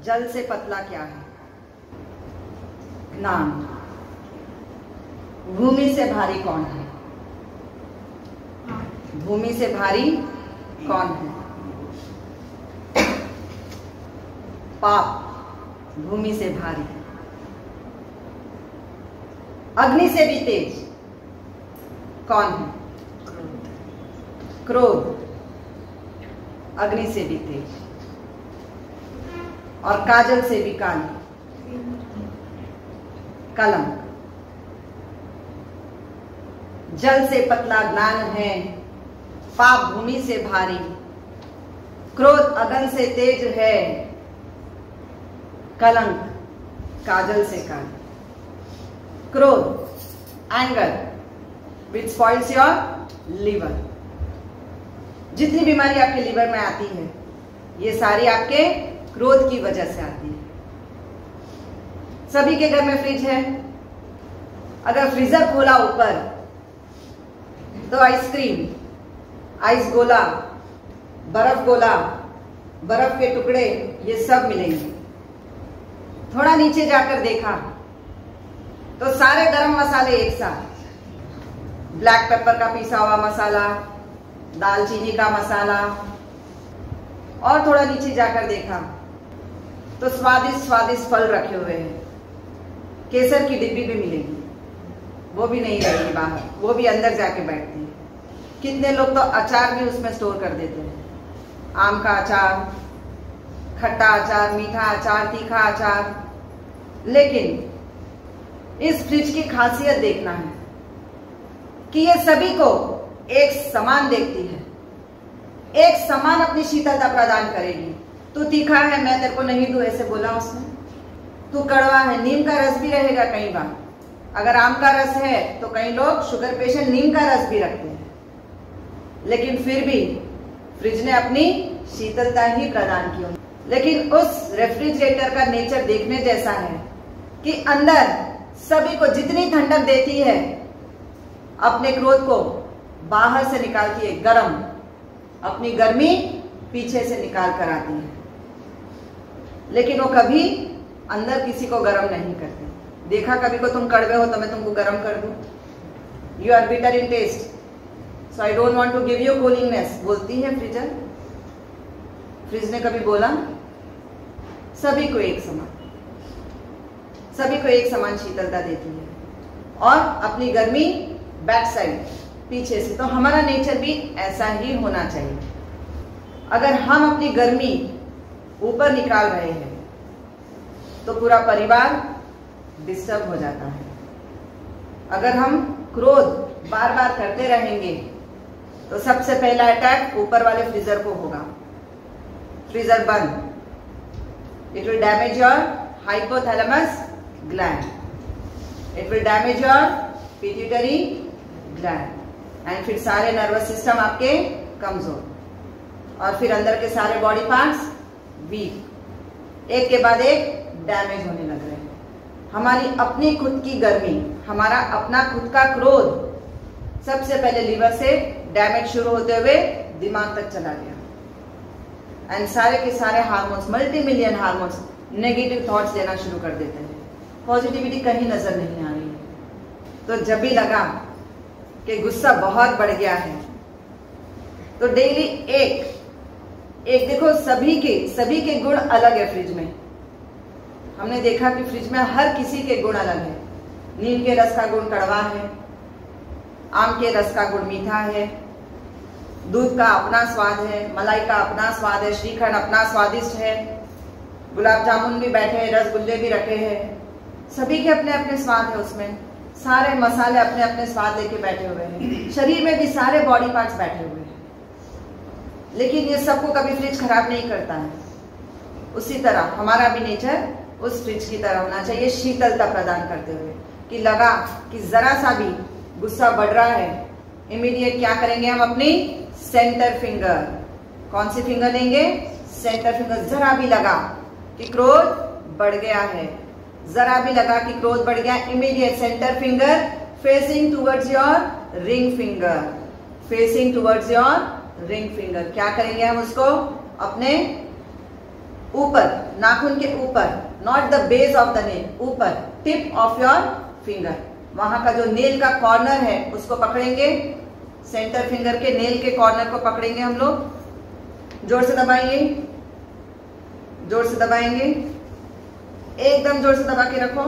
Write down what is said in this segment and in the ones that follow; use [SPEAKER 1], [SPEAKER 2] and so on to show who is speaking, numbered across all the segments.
[SPEAKER 1] जल से पतला क्या है? नाम। भूमि से भारी कौन है? भूमि से भारी कौन है? पाप भूमि से भारी। अग्नि से भी तेज कौन है? क्रोध अग्नि से भी तेज। और काजल से भी काली, कलंक। जल से पतला ज्ञान है, पाप भूमि से भारी, क्रोध अगन से तेज है, कलंक काजल से काली। क्रोध, anger, which spoils your liver. जितनी बीमारी आपके लिवर में आती है ये सारी आपके क्रोध की वजह से आती है। सभी के घर में फ्रिज है। अगर फ्रीजर खोला ऊपर तो आइसक्रीम, आइस गोला, बर्फ गोला, बर्फ के टुकड़े ये सब मिलेंगे। थोड़ा नीचे जाकर देखा तो सारे गरम मसाले एक साथ, ब्लैक पेपर का पिसा हुआ मसाला, दालचीनी का मसाला। और थोड़ा नीचे जाकर देखा तो स्वादिष्ट स्वादिष्ट फल रखे हुए हैं। केसर की डिब्बी भी मिलेगी, वो भी नहीं रहेगी बाहर, वो भी अंदर जाके बैठती है। कितने लोग तो अचार भी उसमें स्टोर कर देते हैं। आम का अचार, खट्टा अचार, मीठा अचार, तीखा अचार। लेकिन इस फ्रिज की खासियत देखना है कि ये सभी को एक समान देखती है, एक समान अपनी शीतलता प्रदान करेगी। तू तीखा है मैं तेरे को नहीं दूं, ऐसे बोला उसने। तू कड़वा है, नीम का रस भी रहेगा कई बार। अगर आम का रस है तो कई लोग शुगर पेशेंट नीम का रस भी रखते हैं, लेकिन फिर भी फ्रिज ने अपनी शीतलता ही प्रदान की। लेकिन उस रेफ्रिजरेटर का नेचर देखने जैसा है कि अंदर सभी को जितनी ठंडक देती है, अपने क्रोध को बाहर से निकालती है गरम, अपनी गर्मी पीछे से निकाल कर आती है। लेकिन वो कभी अंदर किसी को गरम नहीं करती। देखा कभी को तुम कड़वे हो तो मैं तुमको गरम कर दूं? You are bitter in taste so I don't want to give you coolingness, बोलती है फ्रीजर। फ्रिज ने कभी बोला? सभी को एक समान, सभी को एक समान शीतलता देती है और अपनी गर्मी बैक साइड, पीछे से। तो हमारा नेचर भी ऐसा ही होना चाहिए। अगर हम अपनी गर्मी ऊपर निकाल रहे हैं तो पूरा परिवार डिस्टर्ब हो जाता है। अगर हम क्रोध बार बार करते रहेंगे तो सबसे पहला अटैक ऊपर वाले फ्रीजर को होगा। फ्रीजर बंद, it will damage your hypothalamus gland, it will damage your pituitary gland and फिर सारे नर्वस सिस्टम आपके कमजोर और फिर अंदर के सारे बॉडी पार्ट्स वीक, एक के बाद एक डैमेज होने लग रहे हैं। हमारी अपनी खुद की गर्मी, हमारा अपना खुद का क्रोध सबसे पहले लीवर से डैमेज शुरू होते हुए दिमाग तक चला गया एंड सारे के सारे hormones, multi million hormones negative thoughts देना शुरू कर देते हैं। पॉजिटिविटी कहीं नजर नहीं आ रही है। तो जब भी लगा कि गुस्सा बहुत बढ़ गया है तो डेली एक देखो, सभी के गुण अलग है फ्रिज में। हमने देखा कि फ्रिज में हर किसी के गुण अलग है। नीम के रस का गुण कड़वा है, आम के रस का गुण मीठा है, दूध का अपना स्वाद है, मलाई का अपना स्वाद है, श्रीखंड अपना स्वादिष्ट है, गुलाब जामुन भी बैठे हैं, रसगुल्ले भी रखे हैं। सभी के अपने अपने स्वाद है उसमें। सारे मसाले अपने अपने स्वाद लेके बैठे हुए हैं। शरीर में भी सारे बॉडी पार्ट्स बैठे हुए हैं। लेकिन ये सबको कभी फ्रिज खराब नहीं करता है। उसी तरह हमारा भी नेचर उस फ्रिज की तरह होना चाहिए, शीतलता प्रदान करते हुए। कि लगा कि जरा सा भी गुस्सा बढ़ रहा है, इमीडिएट क्या करेंगे हम? अपनी सेंटर फिंगर, कौन सी फिंगर लेंगे? Centre finger. जरा भी लगा कि क्रोध बढ़ गया है, जरा भी लगा कि क्रोध बढ़ गया, immediate centre finger facing towards your ring finger, facing towards your ring finger. क्या करेंगे हम उसको? अपने ऊपर, नाखून के ऊपर, not the base of the nail, ऊपर, टिप ऑफ योर फिंगर, वहां का जो नेल का कॉर्नर है उसको पकड़ेंगे, सेंटर फिंगर के नेल के कॉर्नर को पकड़ेंगे हम लोग। जोर से दबाइए, जोर से दबाएंगे, एकदम जोर से दबा के रखो।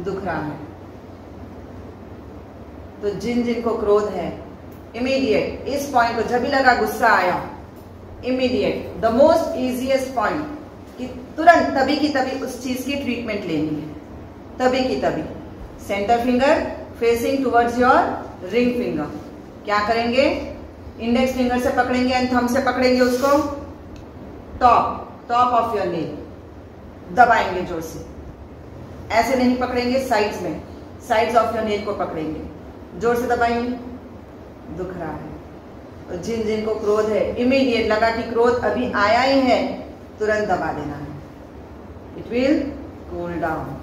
[SPEAKER 1] दुख रहा है तो जिन जिनको क्रोध है, इमीडिएट इस पॉइंट को, जब भी लगा गुस्सा आया, immediate the most easiest point कि तुरंत तभी की तभी उस चीज की ट्रीटमेंट लेनी है, तभी की तभी। Centre finger facing towards your ring finger. क्या करेंगे? इंडेक्स फिंगर से पकड़ेंगे एंड थंब से पकड़ेंगे उसको, टॉप ऑफ योर नेल, दबाएंगे जोर से। ऐसे नहीं पकड़ेंगे, साइड्स में, साइड्स ऑफ योर नेल को पकड़ेंगे, जोर से दबाएंगे। दुख रहा है तो जिन जिनको क्रोध है, इमीडिएट लगा कि क्रोध अभी आया ही है, तुरंत दबा देना है, इट विल कूल डाउन।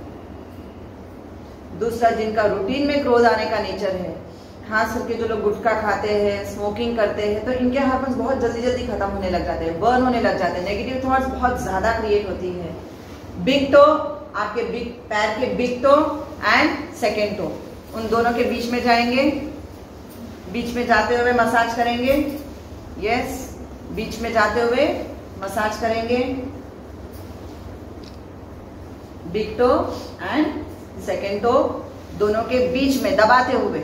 [SPEAKER 1] दूसरा, जिनका रूटीन में क्रोध आने का नेचर है, खास करके जो लोग गुटखा खाते हैं, स्मोकिंग करते हैं, तो इनके हार्मोन्स बहुत जल्दी जल्दी खत्म होने लग जाते हैं, बर्न होने लग जाते हैं, नेगेटिव थॉट्स बहुत ज्यादा क्रिएट होती है। बिग टो, आपके बिग पैर के big toe and second toe, उन दोनों के बीच में जाएंगे, बीच में जाते हुए मसाज करेंगे। यस, बीच में जाते हुए मसाज करेंगे, big toe and second toe, दोनों के बीच में दबाते हुए।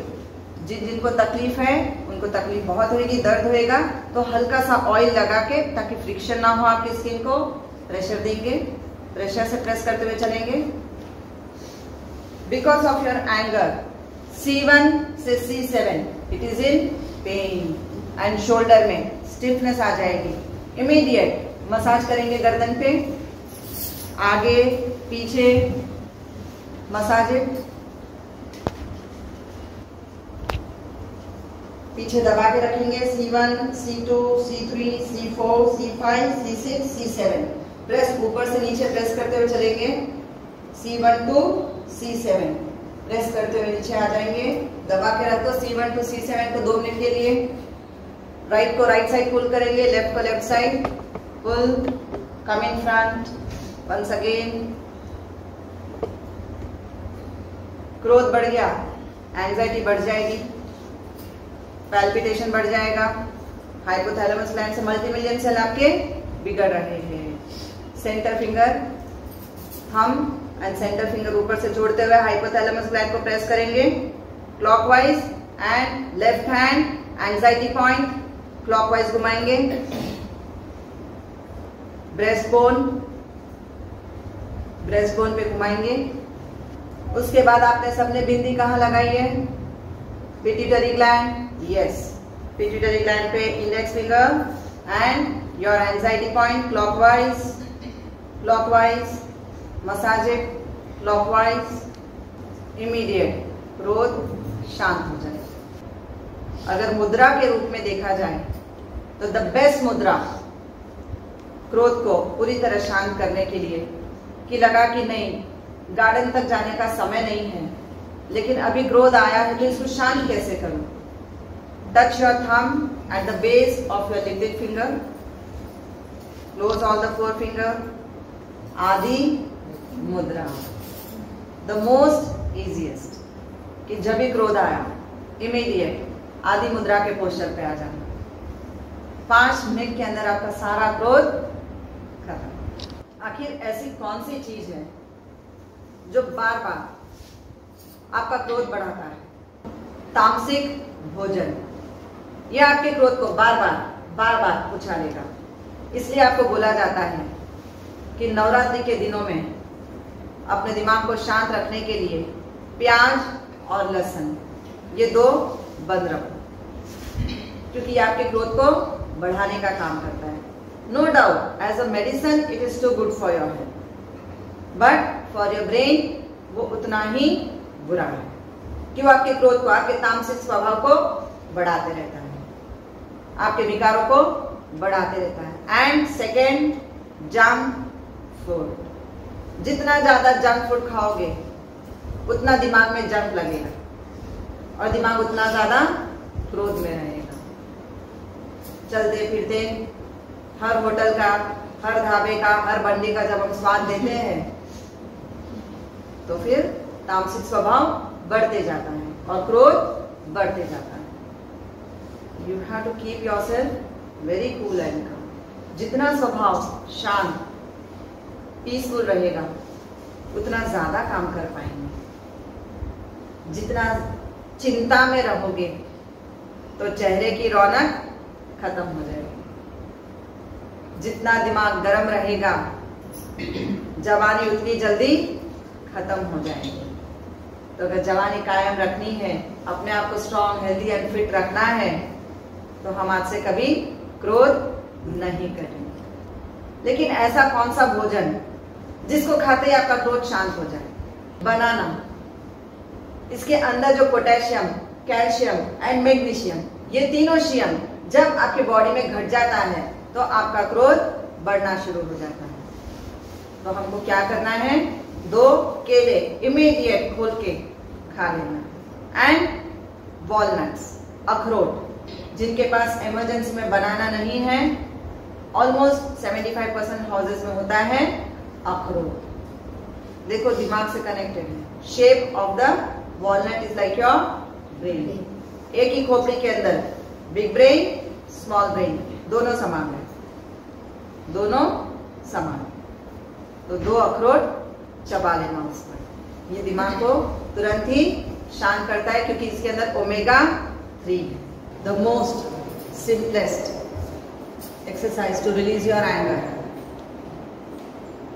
[SPEAKER 1] जिन जिनको तकलीफ है उनको तकलीफ बहुत होगी, दर्द होएगा, तो हल्का सा ऑयल लगा के, ताकि फ्रिक्शन ना हो आपकी स्किन को, प्रेशर देंगे, प्रेशर से प्रेस करते हुए चलेंगे। Because of your anger, C1 से C7 it is in pen and shoulder में स्टिफनेस आ जाएगी। इमीडिएट मसाज करेंगे गर्दन पे, आगे पीछे मसाज, पीछे दबा के रखेंगे। C1, C2, C3, C4, C5, C6, C7, press ऊपर से नीचे प्रेस करते हुए चलेंगे। C1 to C7 प्रेस करते हुए नीचे आ जाएंगे, दबा के रखो। C1 to C7 को 2 मिनट के लिए। राइट को राइट साइड पुल करेंगे, लेफ्ट को left side pull, come in front once again. क्रोध बढ़ गया, एंजाइटी बढ़ जाएगी, पैल्पिटेशन बढ़ जाएगा, हाइपोथैलेमस ग्लैंड से मल्टीमिलियन सेल आपके बिगड़ रहे हैं। Centre finger, thumb and centre finger ऊपर से जोड़ते हुए हाइपोथैलेमस ग्लैंड को प्रेस करेंगे clockwise and left hand anxiety point clockwise घुमाएंगे। ब्रेस्ट बोन पे घुमाएंगे। उसके बाद आपने सबने बिंदी कहाँ लगाई है? Pituitary gland. Yes, pituitary gland पे index finger and your anxiety point clockwise massage it clockwise. Immediate क्रोध शांत हो जाए। अगर मुद्रा के रूप में देखा जाए तो द बेस्ट मुद्रा क्रोध को पूरी तरह शांत करने के लिए, कि लगा कि नहीं गार्डन तक जाने का समय नहीं है, लेकिन अभी क्रोध आया है तो इसको शांत कैसे करूं? Touch your thumb at the base of your little finger, close all the 4 finger, आदि मुद्रा, द मोस्ट इजीएस्ट। कि जब भी क्रोध आया इमीडिएट आदि मुद्रा के पोस्चर पे आ जाना। 5 मिनट के अंदर आपका सारा क्रोध खत्म। आखिर ऐसी कौन सी चीज है जो बार बार आपका क्रोध बढ़ाता है? तामसिक भोजन, यह आपके क्रोध को बार बार उछालेगा। इसलिए आपको बोला जाता है कि नवरात्रि के दिनों में अपने दिमाग को शांत रखने के लिए प्याज और लहसुन ये 2 बंद रखो, क्योंकि ये आपके क्रोध को बढ़ाने का काम करता है। No doubt as a medicine it is too good for your health, but for your brain वो उतना ही बुरा है कि वो आपके क्रोध को, आपके तामसिक स्वभाव को बढ़ाते रहता है, आपके विकारों को बढ़ाते रहता है। And second, junk food. जितना ज्यादा जंक फूड खाओगे उतना दिमाग में जंक लगेगा और दिमाग उतना ज्यादा क्रोध में रहेगा। चलते फिरते हर होटल का, हर ढाबे का, हर बंडी का जब हम स्वाद देते हैं तो फिर तामसिक स्वभाव बढ़ते जाता है और क्रोध बढ़ते जाता है। You have to keep yourself very cool and calm. जितना स्वभाव शांत पीसफुल रहेगा उतना ज्यादा काम कर पाएंगे। जितना चिंता में रहोगे तो चेहरे की रौनक खत्म हो जाएगी। जितना दिमाग गर्म रहेगा जवानी उतनी जल्दी खत्म हो जाएगी। तो अगर जवानी कायम रखनी है, अपने आप को स्ट्रॉन्ग, हेल्दी एंड फिट रखना है तो हम आज से कभी क्रोध नहीं करेंगे। लेकिन ऐसा कौन सा भोजन जिसको खाते ही आपका क्रोध शांत हो जाए? बनाना। इसके अंदर जो पोटेशियम, कैल्शियम एंड मैग्नीशियम, ये तीनों शियम जब आपके बॉडी में घट जाता है तो आपका क्रोध बढ़ना शुरू हो जाता है। तो हमको क्या करना है? 2 केले इमीडिएट खोल के खा लेना। एंड वॉलनट्स, अखरोट। जिनके पास इमरजेंसी में बनाना नहीं है, ऑलमोस्ट 75% हाउसेस में होता है अखरोट। देखो दिमाग से कनेक्टेड है। Shape of the walnut is like your brain. एक ही खोपड़ी के अंदर बिग ब्रेन, स्मॉल ब्रेन, दोनों समान है, दोनों समान। तो 2 अखरोट चबा लेना उस पर। ये दिमाग को तुरंत ही शांत करता है क्योंकि इसके अंदर ओमेगा 3 है। The most simplest exercise to release your anger.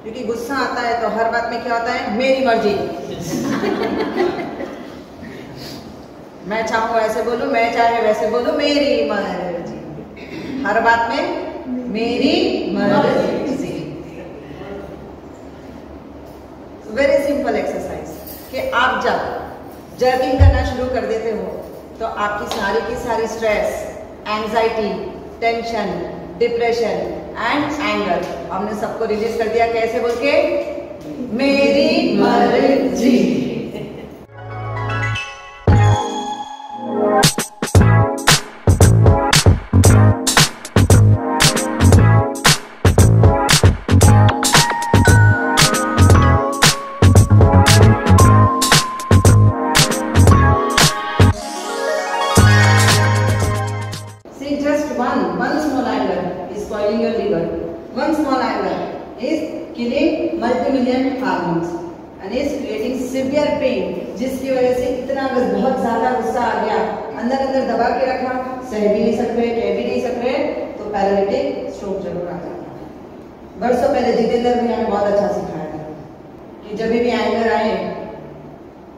[SPEAKER 1] क्योंकि गुस्सा आता है तो हर बात में क्या होता है? मेरी मर्जी। मैं चाहूँ ऐसे बोलूं, मैं चाहे वैसे बोलूं, मेरी मर्जी। हर बात में मेरी मर्जी। वेरी सिंपल एक्सरसाइज कि आप जब जर्किंग करना शुरू कर देते हो तो आपकी सारी की सारी stress, anxiety, tension, depression and anger हमने सबको रिलीज कर दिया। कैसे बोल के? मेरी मर्जी। One small anger is spoiling your liver. One small anger is killing multi-million hormones and is creating severe pain. जिसकी वजह से इतना बहुत ज्यादा गुस्सा आ गया, अंदर अंदर दबा के रखा, सह भी नहीं सक रहे, कह भी नहीं सक रहे, तो पैरालिटिक स्ट्रोक जरूर आ जाता है। बरसों पहले जितेंद्र भैया ने बहुत अच्छा सिखाया था कि जब भी एंगर आए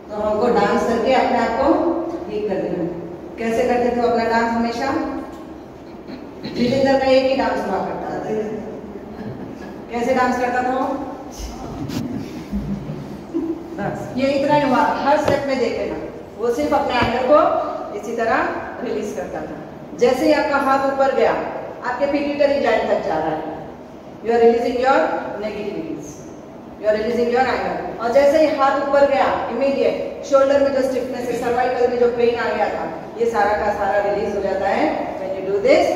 [SPEAKER 1] तो हमको डांस करके अपने आप को ठीक कर देना। कैसे करते थे अपना डांस? हमेशा जितेंद्र का एक ही डांस हुआ करता था। कैसे डांस करता था वो? बस ये इतना ही हुआ। हर स्टेप में देखे ना, वो सिर्फ अपने एंगर को इसी तरह रिलीज करता था। जैसे ही आपका हाथ ऊपर गया, आपके पिट्यूटरी ग्लैंड तक जा रहा है, you are releasing your negativities, you are releasing your anger. और जैसे ही हाथ ऊपर गया, इमीडिएट शोल्डर में जो स्टिफनेस है, सर्वाइकल में जो पेन आ गया था, ये सारा का सारा रिलीज हो जाता है। When you do this